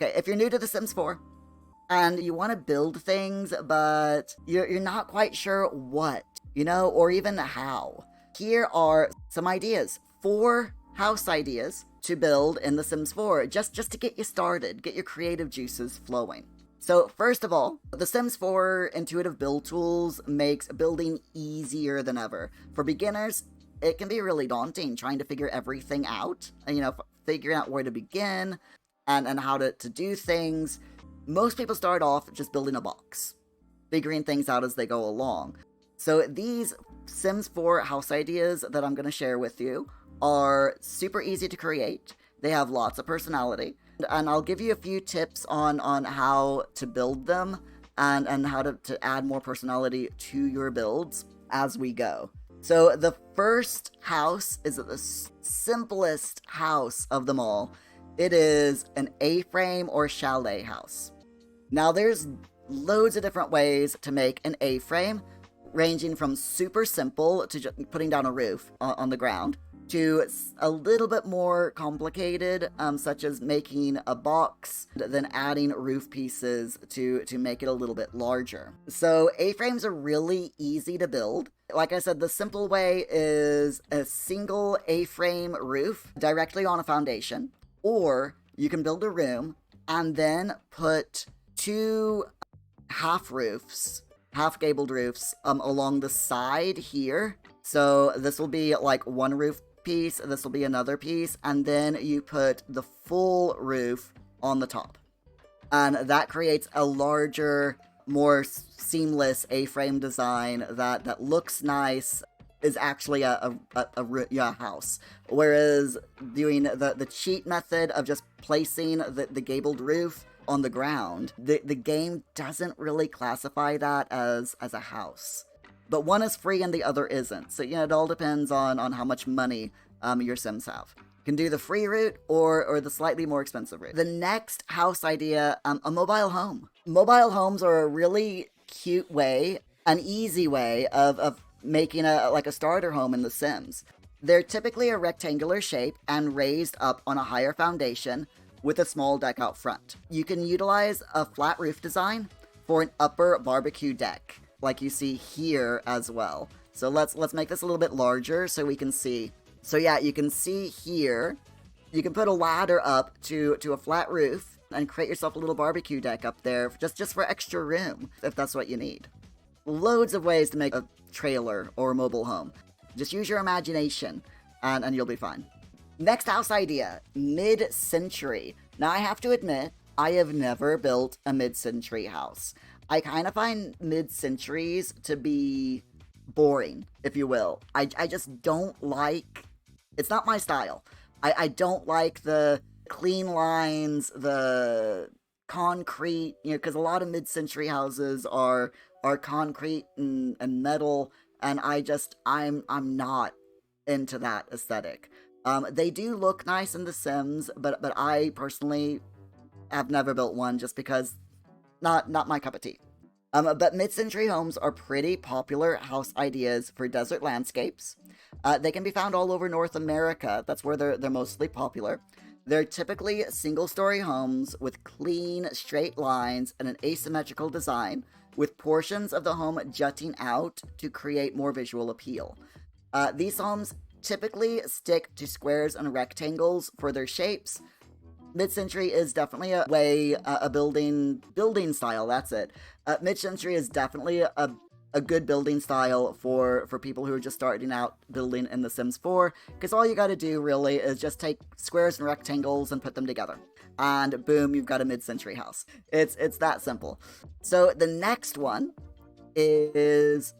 Okay, if you're new to The Sims 4 and you want to build things, but you're not quite sure what, or even how, here are some ideas. 4 house ideas to build in The Sims 4, just to get you started, get your creative juices flowing. So first of all, The Sims 4 intuitive build tools makes building easier than ever. For beginners, it can be really daunting trying to figure everything out, figuring out where to begin and how to do things. Most people start off just building a box, figuring things out as they go along. So these Sims 4 house ideas that I'm going to share with you are super easy to create. They have lots of personality, and I'll give you a few tips on how to build them and how to add more personality to your builds as we go. So the first house is the simplest house of them all. It is an A-frame or chalet house. Now there's loads of different ways to make an A-frame, ranging from super simple to just putting down a roof on the ground, to a little bit more complicated, such as making a box, then adding roof pieces to make it a little bit larger. So A-frames are really easy to build. Like I said, the simple way is a single A-frame roof directly on a foundation, or you can build a room and then put 2 half gabled roofs along the side here. So this will be like one roof piece, this will be another piece, and then you put the full roof on the top. And that creates a larger, more seamless A-frame design that looks nice, is actually a house. Whereas doing the cheat method of just placing the gabled roof on the ground, the game doesn't really classify that as a house. But one is free and the other isn't. So, it all depends on how much money your Sims have. You can do the free route or the slightly more expensive route. The next house idea, a mobile home. Mobile homes are a really cute way, an easy way of making a starter home in The Sims. They're typically a rectangular shape and raised up on a higher foundation with a small deck out front. You can utilize a flat roof design for an upper barbecue deck, like you see here as well. So let's make this a little bit larger so we can see. So yeah, you can see here, you can put a ladder up to a flat roof and create yourself a little barbecue deck up there just for extra room, if that's what you need. Loads of ways to make a trailer or a mobile home. Just use your imagination and you'll be fine. Next house idea, mid-century. Now I have to admit, I have never built a mid-century house. I kind of find mid-centuries to be boring, if you will. I just don't like, it's not my style. I don't like the clean lines, the concrete, because a lot of mid-century houses are concrete and metal, and I'm not into that aesthetic. They do look nice in The Sims, but I personally have never built one just because not my cup of tea. But mid-century homes are pretty popular house ideas for desert landscapes. They can be found all over North America. That's where they're mostly popular. They're typically single-story homes with clean, straight lines and an asymmetrical design, with portions of the home jutting out to create more visual appeal. These homes typically stick to squares and rectangles for their shapes. Mid-century is definitely a way, a building style, that's it. Mid-century is definitely a good building style for people who are just starting out building in The Sims 4, because all you gotta do really is just take squares and rectangles and put them together. And boom, you've got a mid-century house. It's that simple. So the next one is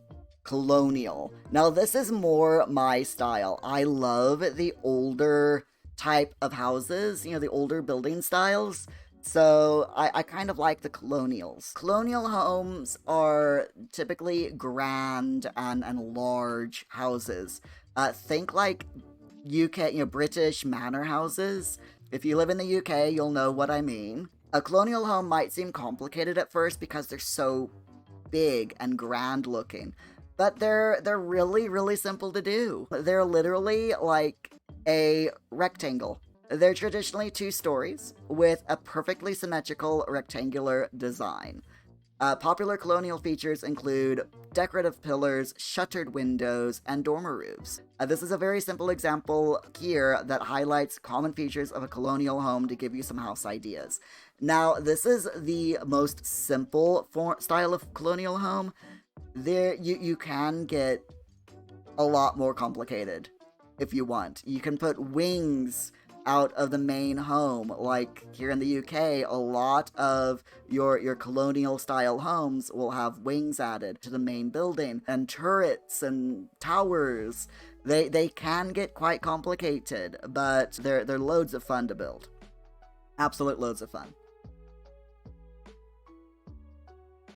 colonial. Now this is more my style. I love the older type of houses, the older building styles. So I kind of like the colonials. Colonial homes are typically grand and large houses. Think like UK, British manor houses. If you live in the UK, you'll know what I mean. A colonial home might seem complicated at first because they're so big and grand looking, but they're really, really simple to do. They're literally like a rectangle They're traditionally 2 stories with a perfectly symmetrical rectangular design. Popular colonial features include decorative pillars, shuttered windows, and dormer roofs. This is a very simple example here that highlights common features of a colonial home to give you some house ideas. Now, this is the most simple style of colonial home. There, you can get a lot more complicated if you want. You can put wings out of the main home. Like here in the UK, a lot of your colonial style homes will have wings added to the main building, and turrets and towers. They can get quite complicated, but they're loads of fun to build. Absolute loads of fun.